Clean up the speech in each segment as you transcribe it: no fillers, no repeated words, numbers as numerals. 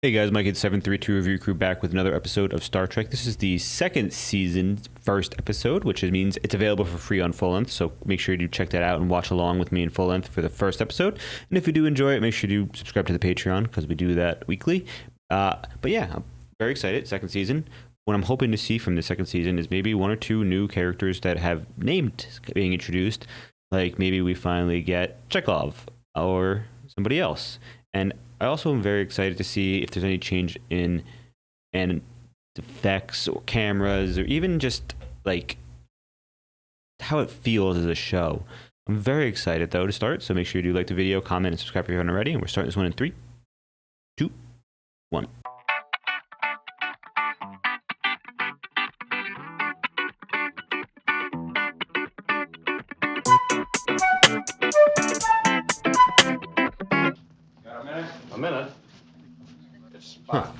Hey guys, Mike at 732 Review Crew back with another episode of Star Trek. This is the second season, first episode, which means it's available for free on full length. So make sure you check that out and watch along with me in full length for the first episode. And if you do enjoy it, make sure you subscribe to the Patreon because we do that weekly. But yeah, I'm very excited. Second season. What I'm hoping to see from the second season is maybe one or two new characters that have named being introduced. Like maybe we finally get Chekhov or somebody else. And I also am very excited to see if there's any change in effects or cameras or even just like how it feels as a show. I'm very excited though to start, so make sure you do like the video, comment, and subscribe if you haven't already. And we're starting this one in 3, 2, 1. A minute. It's Spock. Have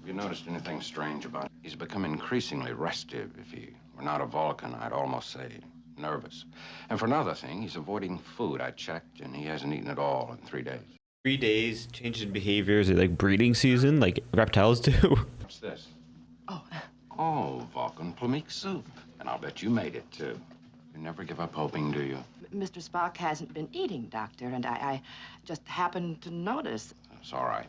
you noticed anything strange about him? He's become increasingly restive. If he were not a Vulcan, I'd almost say nervous. And for another thing, he's avoiding food. I checked, and he hasn't eaten at all in 3 days. 3 days, changes in behavior. Is it like breeding season, like reptiles do? What's this? Oh, Vulcan plummeek soup. And I'll bet you made it, too. You never give up hoping, do you? Mr. Spock hasn't been eating, Doctor, and I just happened to notice. That's all right.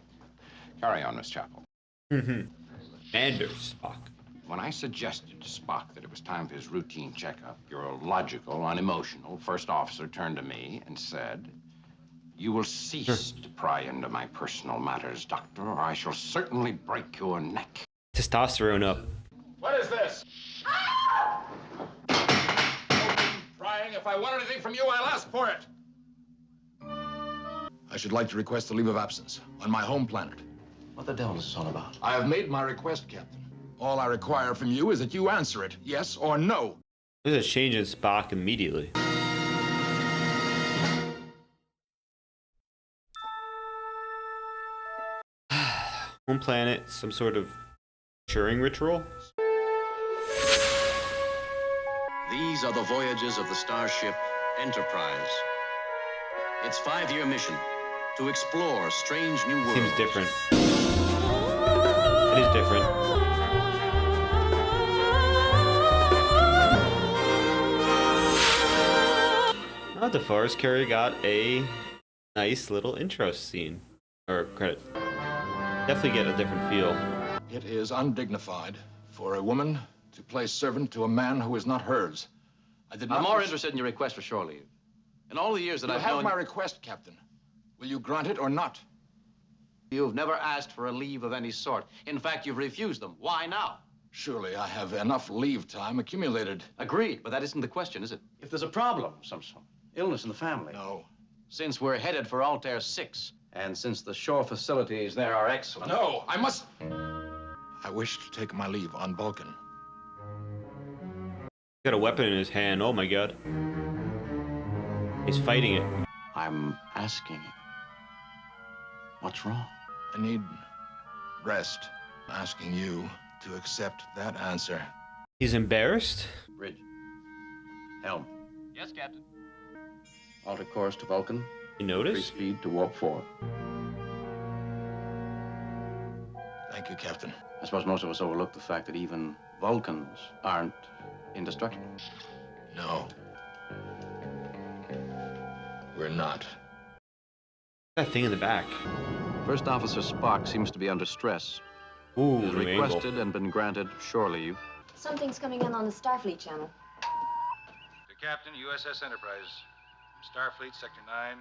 Carry on, Miss Chapel. Anders Spock. When I suggested to Spock that it was time for his routine checkup, your logical, unemotional first officer turned to me and said, "You will cease to pry into my personal matters, Doctor, or I shall certainly break your neck." Testosterone up. What is this? Prying. If I want anything from you, I'll ask for it. I should like to request a leave of absence on my home planet. What the devil is this all about? I have made my request, Captain. All I require from you is that you answer it, yes or no. There's a change in Spock immediately. Home planet, some sort of maturing ritual. These are the voyages of the starship Enterprise. Its 5-year mission to explore strange new worlds. Seems different. It is different. Oh, the forest carrier got a nice little intro scene. Or credit. Definitely get a different feel. It is undignified for a woman to play servant to a man who is not hers. I did not. I'm more interested in your request for shore leave. In all the years that You I've have known my request, Captain. Will you grant it or not? you've never asked for a leave of any sort. In fact, you've refused them. Why now? Surely I have enough leave time accumulated. Agreed, but that isn't the question, is it? If there's a problem, some illness in the family. No. Since we're headed for Altair 6, and since the shore facilities there are excellent. No, I must. I wish to take my leave on Vulcan. Got a weapon in his hand. Oh my god. He's fighting it. I'm asking you, what's wrong? I need rest. I'm asking you to accept that answer. He's embarrassed? Bridge. Helm. Yes, Captain. Alter course to Vulcan. You Free notice? speed to warp 4. Thank you, Captain. I suppose most of us overlook the fact that even Vulcans aren't indestructible. No. We're not. That thing in the back. First Officer Spock seems to be under stress. Ooh, He's new angle. requested and been granted shore leave. Something's coming in on the Starfleet channel. To Captain, USS Enterprise, Starfleet Sector 9.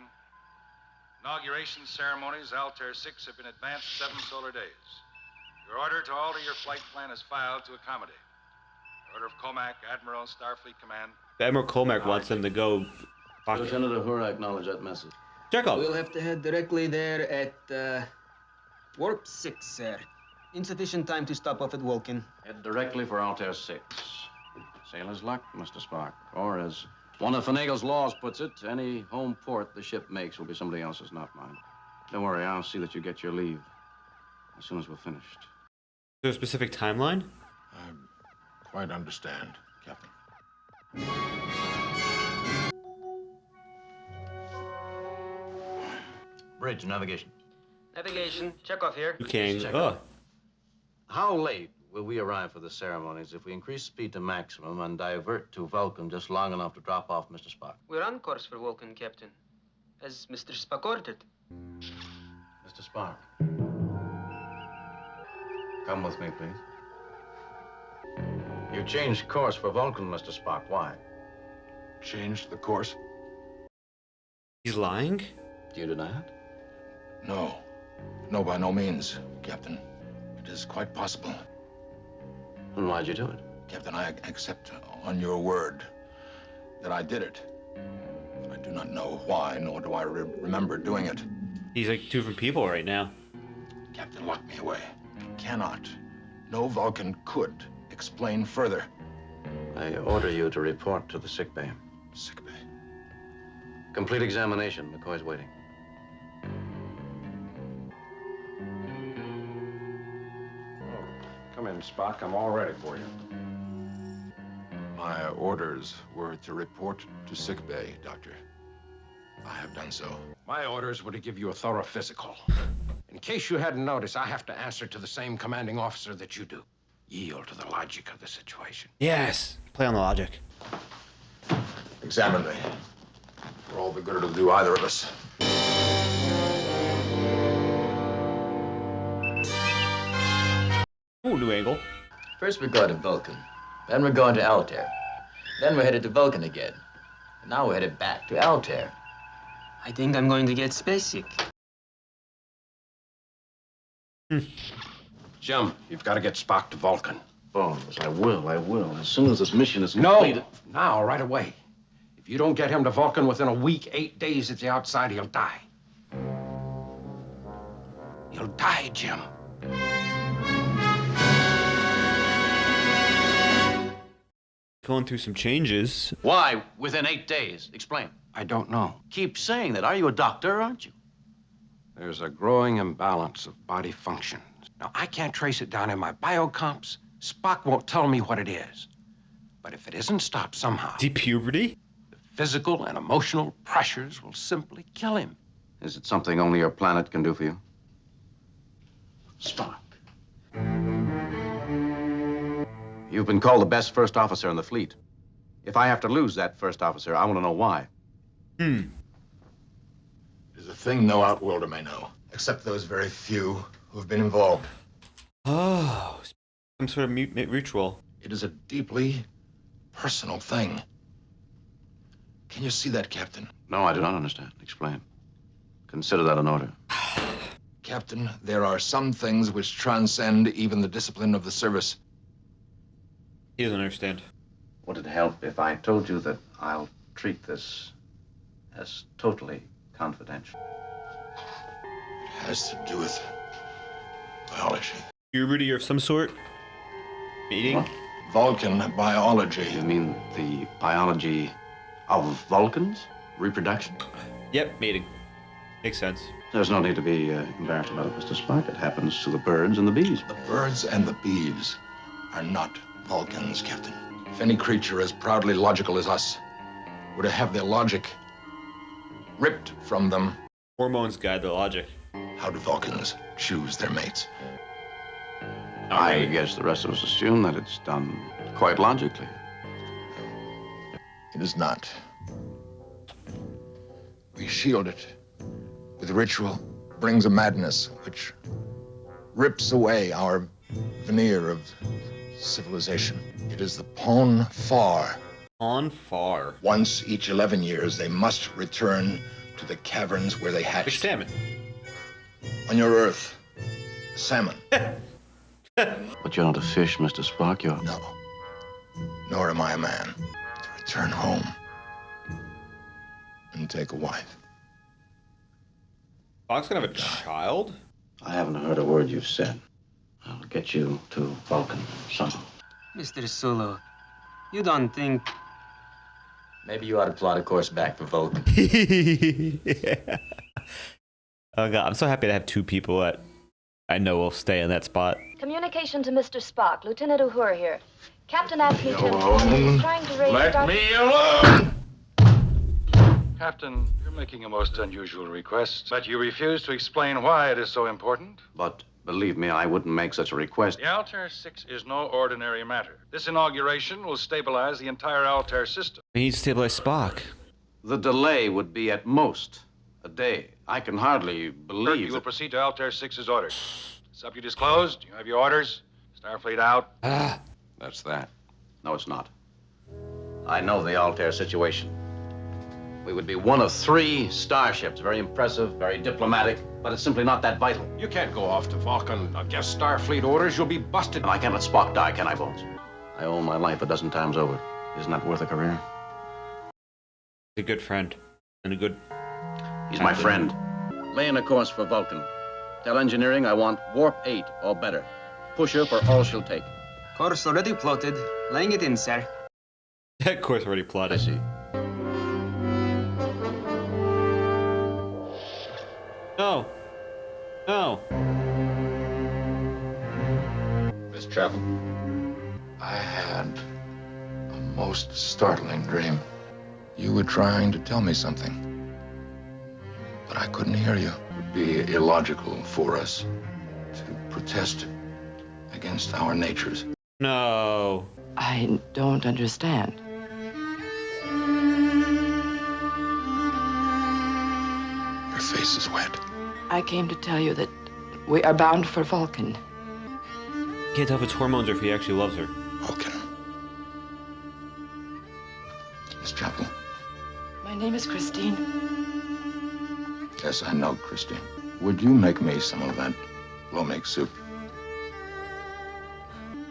Inauguration ceremonies, Altair 6, have been advanced 7 solar days. Your order to alter your flight plan is filed to accommodate. Order of Comac, Admiral, Starfleet Command. Admiral Colmac wants them to go. Fuck. Lieutenant Uhura acknowledged that message. Check up. We'll have to head directly there at warp 6, sir. Insufficient time to stop off at Vulcan. Head directly for Altair 6. Sailor's luck, Mr. Spock. Or as one of Finagle's laws puts it, any home port the ship makes will be somebody else's, not mine. Don't worry, I'll see that you get your leave as soon as we're finished. Is there a specific timeline? I quite understand, Captain. Bridge, navigation. Navigation, check off here. King. Check Oh. out. How late will we arrive for the ceremonies if we increase speed to maximum and divert to Vulcan just long enough to drop off Mr. Spock? We're on course for Vulcan, Captain. As Mr. Spock ordered. Mr. Spock. Come with me, please. You changed course for Vulcan, Mr. Spock. Why? Changed the course? He's lying? Do you deny it? No. No, by no means, Captain. It is quite possible. Then why'd you do it? Captain, I accept on your word that I did it. I do not know why, nor do I remember doing it. He's like two different people right now. Captain, lock me away. Cannot. No Vulcan could explain further. I order you to report to the sick bay. Sick bay. Complete examination. McCoy's waiting. Come in, Spock. I'm all ready for you. My orders were to report to sick bay, Doctor. I have done so. My orders were to give you a thorough physical. In case you hadn't noticed, I have to answer to the same commanding officer that you do. Yield to the logic of the situation. Yes. Play on the logic. Examine me. For all the good it'll do either of us. Ooh, new angle. First we're going to Vulcan, then we're going to Altair, then we're headed to Vulcan again, and now we're headed back to Altair. I think I'm going to get spacesick. Jim, you've got to get Spock to Vulcan. Bones, I will. As soon as this mission is No! completed. Now, right away. If you don't get him to Vulcan within a week, 8 days at the outside, he'll die. He'll die, Jim. Going through some changes. Why within 8 days? Explain. I don't know. Keep saying that. Are you a doctor, aren't you? There's a growing imbalance of body functions. Now, I can't trace it down in my biocomps. Spock won't tell me what it is. But if it isn't stopped somehow, Deep puberty? the physical and emotional pressures will simply kill him. Is it something only your planet can do for you? Spock. You've been called the best first officer in the fleet. If I have to lose that first officer, I want to know why. It is a thing no outworlder may know, except those very few who have been involved. Oh, some sort of ritual. It is a deeply personal thing. Can you see that, Captain? No, I do not understand. Explain. Consider that an order. Captain, there are some things which transcend even the discipline of the service. He doesn't understand. Would it help if I told you that I'll treat this as totally confidential? It has to do with biology. Puberty of some sort? Meeting? What? Vulcan You biology. mean the biology of Vulcans? Reproduction? Yep, mating. Makes sense. There's no need to be embarrassed about it, Mr. Spock. It happens to the birds and the bees. The birds and the bees are not Vulcans, Captain. If any creature as proudly logical as us were to have their logic ripped from them, Hormones guide the logic. how do Vulcans choose their mates? I guess the rest of us assume that it's done quite logically. It is not. We shield it with ritual, brings a madness which rips away our veneer of civilization. It is the Pon Far. On far. Once each 11 years, they must return to the caverns where they Big hatched. salmon. On your Earth, salmon. But you're not a fish, Mr. Spock. You're... No. Nor am I a man. To return home and take a wife. Spock's gonna have a child? I haven't heard a word you've said. I'll get you to Vulcan somehow. Mr. Solo, you don't think... Maybe you ought to plot a course back for Vulcan. Yeah. Oh god, I'm so happy to have two people that I know will stay in that spot. Communication to Mr. Spock. Lieutenant Uhura here. Captain asked me to inform you he's trying to raise... Let me alone! Captain, you're making a most unusual request, but you refuse to explain why it is so important. But believe me, I wouldn't make such a request. The Altair 6 is no ordinary matter. This inauguration will stabilize the entire Altair system. We need to stabilize Spock. The delay would be at most a day. I can hardly believe You will that... proceed to Altair 6's orders. Subject is closed. You have your orders. Starfleet out. That's that. No, it's not. I know the Altair situation. We would be one of 3 starships. Very impressive, very diplomatic, but it's simply not that vital. You can't go off to Vulcan against Starfleet orders. You'll be busted. And I can't let Spock die, can I, Bones? I owe my life a dozen times over. Isn't that worth a career? A good friend. And a good... He's my friend. Lay in a course for Vulcan. Tell engineering I want warp 8 or better. Push her for all she'll take. Course already plotted. Laying it in, sir. That course already I plotted. see. No. No. Miss Chapel, I had a most startling dream. You were trying to tell me something, but I couldn't hear you. It would be illogical for us to protest against our natures. No. I don't understand. Your face is wet. I came to tell you that we are bound for Vulcan. Can't tell if it's hormones or if he actually loves her. Vulcan. Miss Chapel. My name is Christine. Yes, I know, Christine. Would you make me some of that lo-make soup?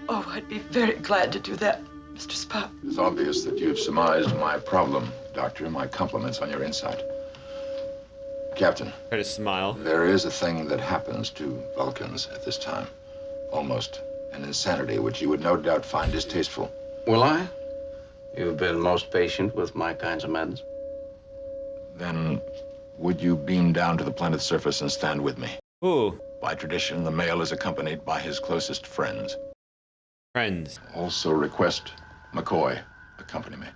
Oh, I'd be very glad to do that, Mr. Spock. It's obvious that you've surmised my problem, Doctor. My compliments on your insight. Captain, Try to smile. there is a thing that happens to Vulcans at this time. Almost an insanity, which you would no doubt find distasteful. Will I? You've been most patient with my kinds of madness. Then, would you beam down to the planet's surface and stand with me? Ooh. By tradition, the male is accompanied by his closest friends. Friends. Also request McCoy accompany me.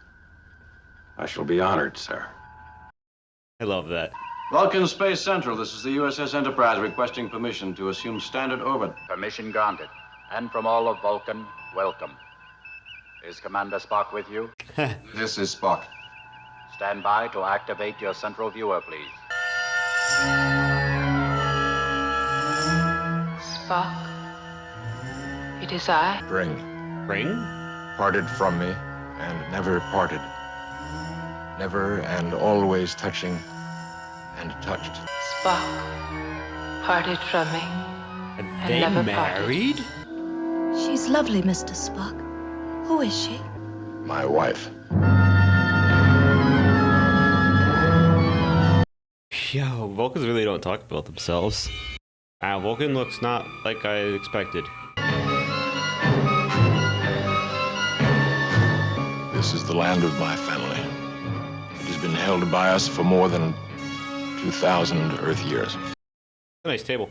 I shall be honored, sir. I love that. Vulcan Space Central, this is the USS Enterprise requesting permission to assume standard orbit. Permission granted. And from all of Vulcan, welcome. Is Commander Spock with you? This is Spock. Stand by to activate your central viewer, please. Spock, it is I. Bring. Ring? Parted from me and never parted. Never and always touching and touched. Spock, parted from me. Are they never married? She's lovely, Mr. Spock. Who is she? My wife. Yo, Vulcans really don't talk about themselves. Vulcan looks not like I expected. This is the land of my family. It has been held by us for more than 2,000 Earth years. Nice table.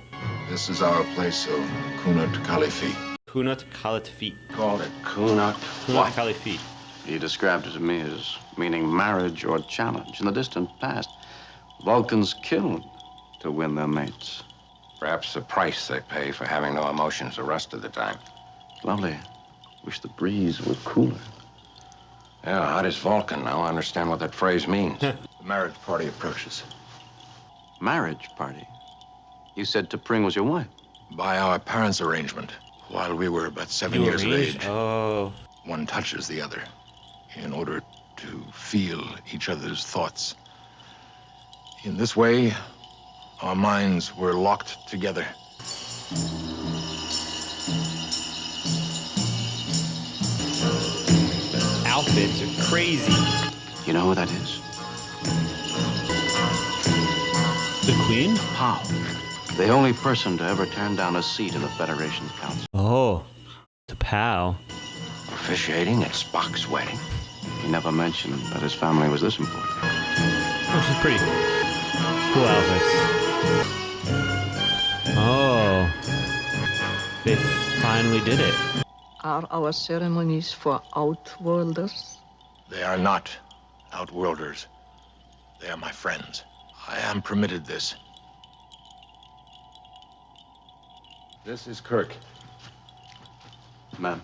This is our place of Kunat Khalifi. Kunat Khalifi. Called it Kunat. Kunat Khalifi. He described it to me as meaning marriage or challenge. In the distant past, Vulcans killed to win their mates. Perhaps the price they pay for having no emotions the rest of the time. Lovely. Wish the breeze were cooler. Yeah, how does Vulcan now understand what that phrase means? The marriage party approaches. Marriage party? You said T'Pring was your wife. By our parents' arrangement, while we were but 7 years of age, Oh. one touches the other in order to feel each other's thoughts. In this way, our minds were locked together. Outfits are crazy. You know who that is? The Queen? How? The only person to ever turn down a seat in the Federation's council. Oh. The POW. Officiating at Spock's wedding. He never mentioned that his family was this important. Oh, she's pretty. Cool outfits. Oh. They finally did it. Are our ceremonies for outworlders? They are not outworlders. They are my friends. I am permitted this. This is Kirk. Ma'am.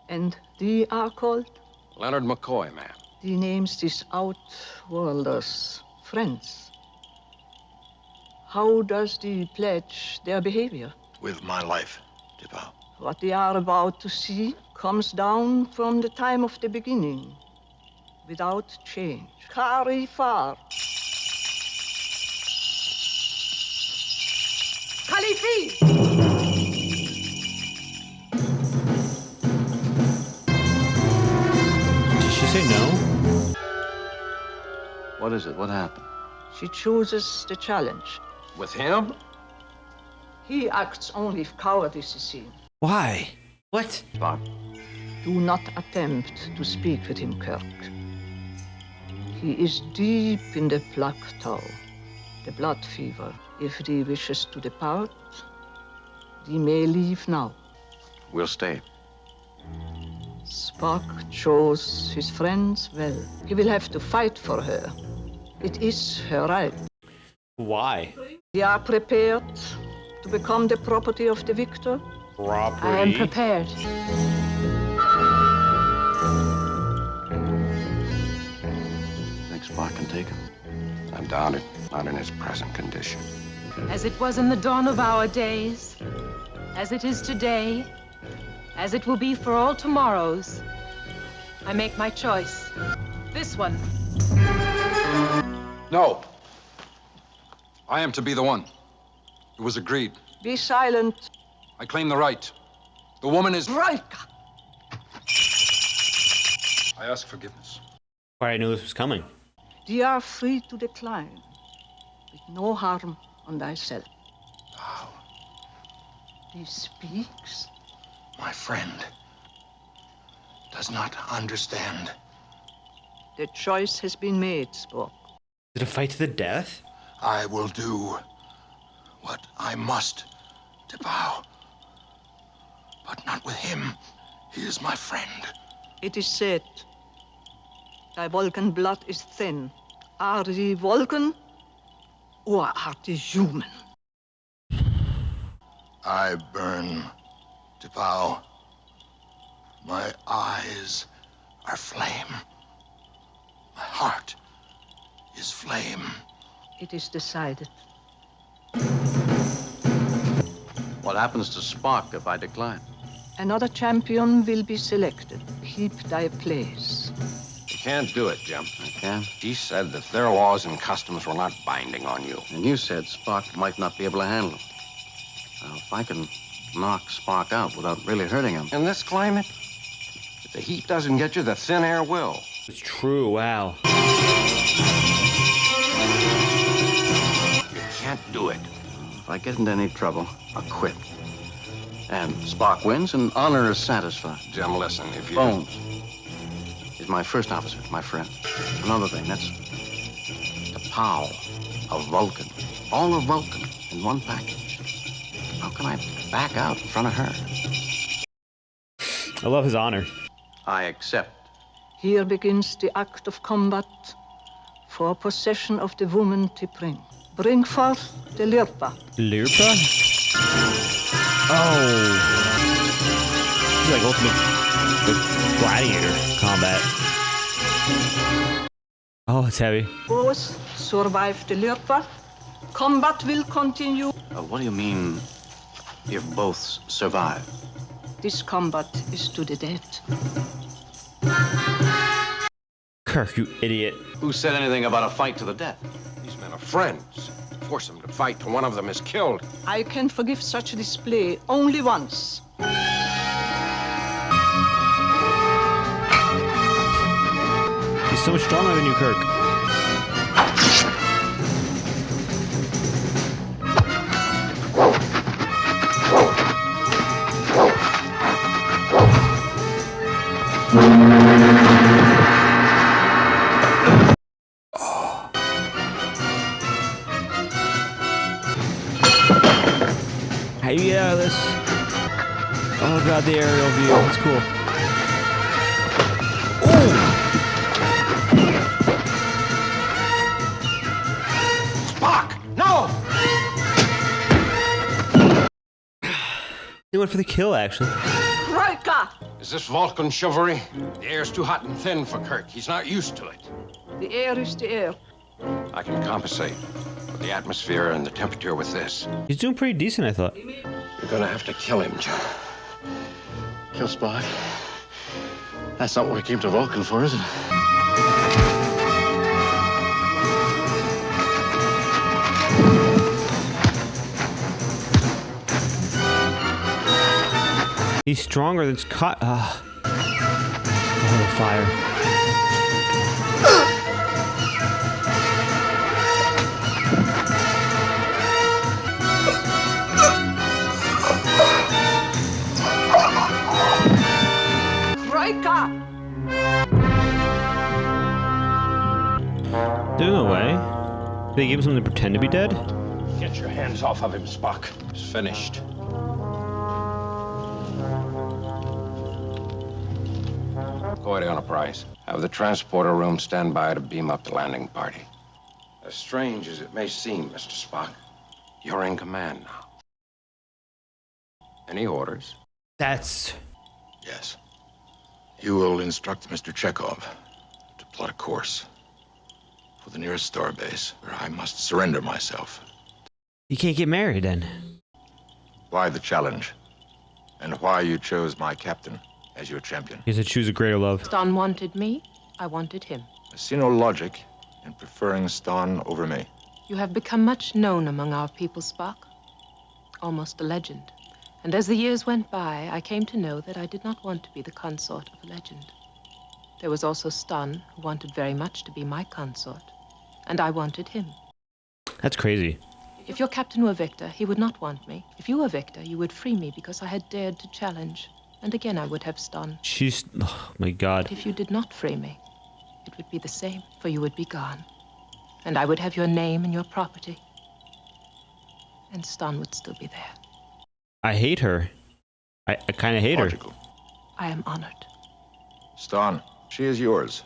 And they are called? Leonard McCoy, ma'am. The names these outworlders friends. How does the pledge their behavior? With my life, Deval. What they are about to see comes down from the time of the beginning, without change. Carry far. Khalifi! Did she say no? What is it? What happened? She chooses the challenge. With him? He acts only if cowardice is seen. Why? What? Spock. Do not attempt to speak with him, Kirk. He is deep in the Black Tow, the blood fever. If he wishes to depart, he may leave now. We'll stay. Spock chose his friends well. He will have to fight for her. It is her right. Why? We are prepared to become the property of the victor. Property? I am prepared. Think Spock can take him? I doubt it. Not in his present condition. As it was in the dawn of our days, as it is today, as it will be for all tomorrows, I make my choice. This one. No. I am to be the one. It was agreed. Be silent. I claim the right. The woman is... Right. I ask forgiveness. Why I knew this was coming. Thee are free to decline, with no harm on thyself. How? He speaks. My friend does not understand. The choice has been made, Spock. Is it a fight to the death? I will do what I must to bow. But not with him. He is my friend. It is said, thy Vulcan blood is thin. Are thee Vulcan, or are thee human? I burn to bow. My eyes are flame. My heart is flame. It is decided. What happens to Spock if I decline? Another champion will be selected. Keep thy place. You can't do it, Jim. I can. He said that their laws and customs were not binding on you. And you said Spock might not be able to handle them. Now, if I can knock Spock out without really hurting him... In this climate, if the heat doesn't get you, the thin air will. It's true, wow. You can't do it. If I get into any trouble, I'll quit. And Spock wins, and honor is satisfied. Jim, listen, if you... Bones is my first officer, my friend. Another thing, that's the POW of Vulcan. All of Vulcan in one package. How can I back out in front of her? I love his honor. I accept. Here begins the act of combat for possession of the woman to bring. Bring forth the Lirpa. Lirpa? Oh. It's like ultimate gladiator combat. Oh, it's heavy. Both survive the Lirpa. Combat will continue. What do you mean, if both survive? This combat is to the death. Kirk, you idiot. Who said anything about a fight to the death? These men are friends. Force them to fight till one of them is killed. I can forgive such a display only once. He's so much stronger than you, Kirk. How do you get out of this? Oh god, the aerial view. That's cool. They went for the kill, actually. Troika! Is this Vulcan chivalry? The air's too hot and thin for Kirk. He's not used to it. The air is the air. I can compensate for the atmosphere and the temperature with this. He's doing pretty decent, I thought. You're gonna have to kill him, John. Kill Spock? That's not what we came to Vulcan for, is it? He's stronger than Scott. Oh, the fire. Troika! There's no way. They gave him something to pretend to be dead? Get your hands off of him, Spock. It's finished. Go ahead on a price. Have the transporter room stand by to beam up the landing party. As strange as it may seem, Mr. Spock, you're in command now. Any orders? That's... Yes. You will instruct Mr. Chekhov to plot a course for the nearest starbase, where I must surrender myself. You can't get married, then. Why the challenge? And why you chose my captain as your champion? He said choose a greater love. Stan wanted me. I wanted him. I see no logic in preferring Stan over me. You have become much known among our people, Spock. Almost a legend. And as the years went by, I came to know that I did not want to be the consort of a legend. There was also Stan, who wanted very much to be my consort. And I wanted him. That's crazy. If your captain were Victor, he would not want me. If you were Victor, you would free me because I had dared to challenge. And again, I would have Stan. She's... Oh, my God. But if you did not free me, it would be the same, for you would be gone. And I would have your name and your property. And Stan would still be there. I hate her. I kind of hate Logical. her. I am honored. Stan, she is yours.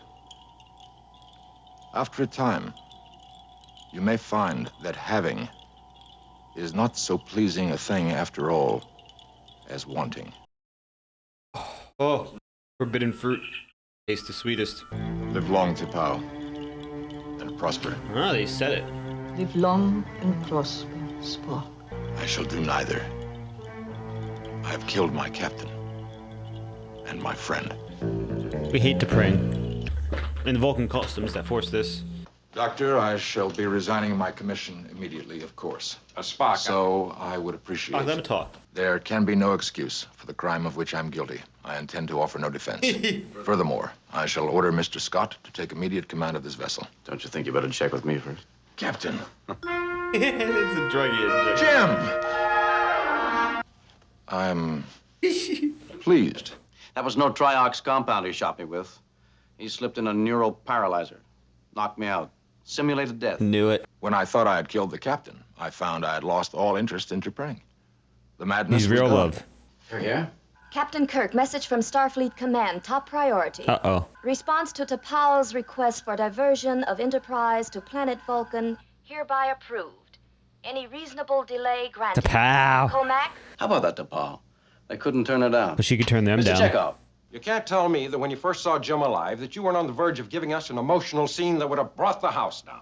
After a time, you may find that having is not so pleasing a thing after all as wanting. Oh, forbidden fruit. Taste the sweetest. Live long, T'Pau, and prosper. Ah, they said it. Live long and prosper, Spock. I shall do neither. I have killed my captain and my friend. We hate to pring. In the Vulcan customs that force this. Doctor, I shall be resigning my commission immediately, of course. Spock. So I would appreciate Let him talk. There can be no excuse for the crime of which I'm guilty. I intend to offer no defense. Furthermore, I shall order Mr. Scott to take immediate command of this vessel. Don't you think you better check with me first? Captain. It's a druggy. Jim! I'm pleased. That was no Triox compound he shot me with. He slipped in a neural paralyzer. Knocked me out. Simulated death. Knew it. When I thought I had killed the captain, I found I had lost all interest in T'Pring. The madness He's was real gone. love. You're here? Captain Kirk, message from Starfleet Command, top priority. Uh-oh. Response to T'Pau's request for diversion of Enterprise to planet Vulcan, hereby approved. Any reasonable delay granted. T'Pau. Comac? How about that, DePaul? They couldn't turn it down. But she could turn them Mr. down. Chekhov. You can't tell me that when you first saw Jim alive that you weren't on the verge of giving us an emotional scene that would have brought the house down.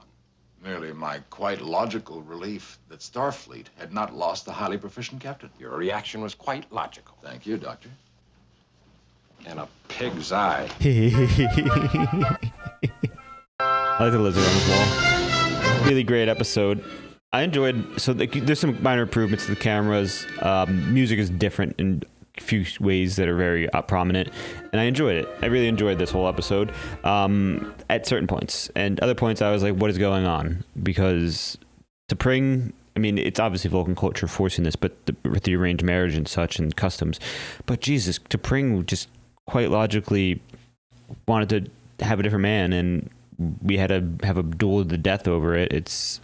Merely my quite logical relief that Starfleet had not lost the highly proficient captain. Your reaction was quite logical. Thank you, Doctor. In a pig's eye. I like the lizard on his wall. Really great episode. I enjoyed... So there's some minor improvements to the cameras. Music is different in a few ways that are very prominent. And I enjoyed it. I really enjoyed this whole episode at certain points. And other points I was like, what is going on? Because T'Pring... I mean, it's obviously Vulcan culture forcing this, but with the arranged marriage and such and customs. But Jesus, T'Pring just quite logically wanted to have a different man, and we had to have a duel to the death over it. It's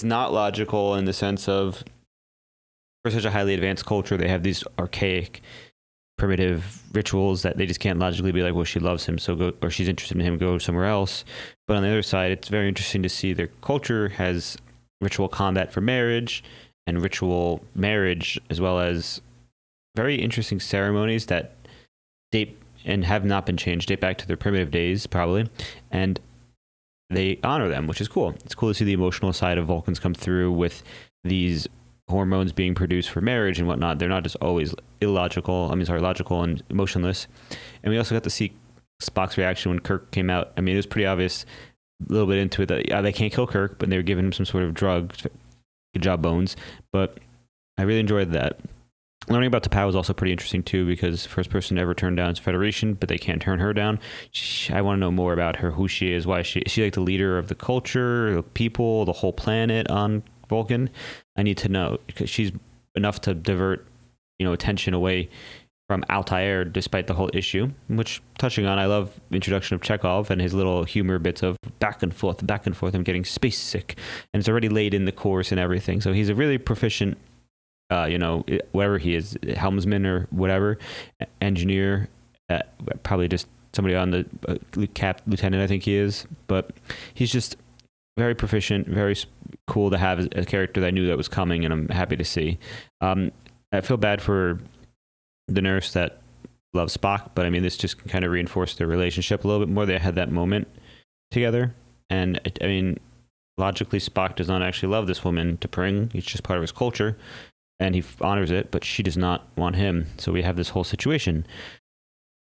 not logical in the sense of, for such a highly advanced culture, they have these archaic, primitive rituals that they just can't logically be like, well, she loves him, so go, or she's interested in him, go somewhere else. But on the other side, it's very interesting to see their culture has ritual combat for marriage and ritual marriage, as well as very interesting ceremonies that date and have not been changed, date back to their primitive days, probably. And they honor them, which is cool. It's cool to see the emotional side of Vulcans come through with these hormones being produced for marriage and whatnot. They're not just always logical and emotionless. And we also got to see Spock's reaction when Kirk came out. I mean, it was pretty obvious a little bit into it that they can't kill Kirk, but they were giving him some sort of drug. Good job, Bones. But I really enjoyed that. Learning about T'Pau was also pretty interesting too, because first person to ever turn down is Federation, but they can't turn her down. I want to know more about her, who she is, why is she like the leader of the culture, the people, the whole planet on Vulcan. I need to know, because she's enough to divert, attention away from Altair, despite the whole issue. Which, touching on, I love the introduction of Chekhov and his little humor bits of back and forth. I'm getting space sick, and it's already laid in the course and everything. So he's a really proficient, whatever he is, helmsman or whatever, engineer, probably just somebody on the lieutenant, I think he is. But he's just very proficient, very cool to have a character that I knew that was coming, and I'm happy to see. I feel bad for the nurse that loves Spock, but I mean, this just kind of reinforced their relationship a little bit more. They had that moment together, and I mean, logically, Spock does not actually love this woman, T'Pring. It's just part of his culture, and he honors it, but she does not want him. So we have this whole situation.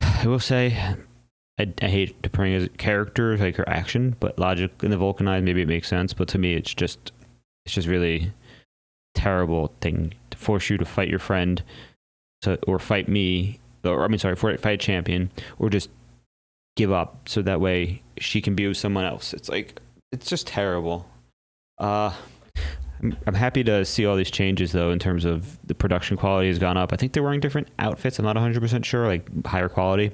I will say, I hate T'Pring as a character, like her action, but logic in the Vulcanized, maybe it makes sense, but to me, it's just really terrible thing to force you to fight your friend, or fight me, fight a champion, or just give up so that way she can be with someone else. It's just terrible. I'm happy to see all these changes, though, in terms of the production quality has gone up. I think they're wearing different outfits. I'm not 100% sure, like higher quality,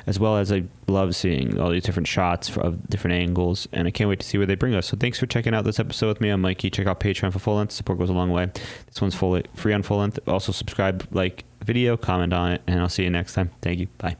as well as I love seeing all these different shots of different angles, and I can't wait to see where they bring us. So thanks for checking out this episode with me. I'm Mikey. Check out Patreon for full length. Support goes a long way. This one's free on full length. Also subscribe, like the video, comment on it, and I'll see you next time. Thank you. Bye.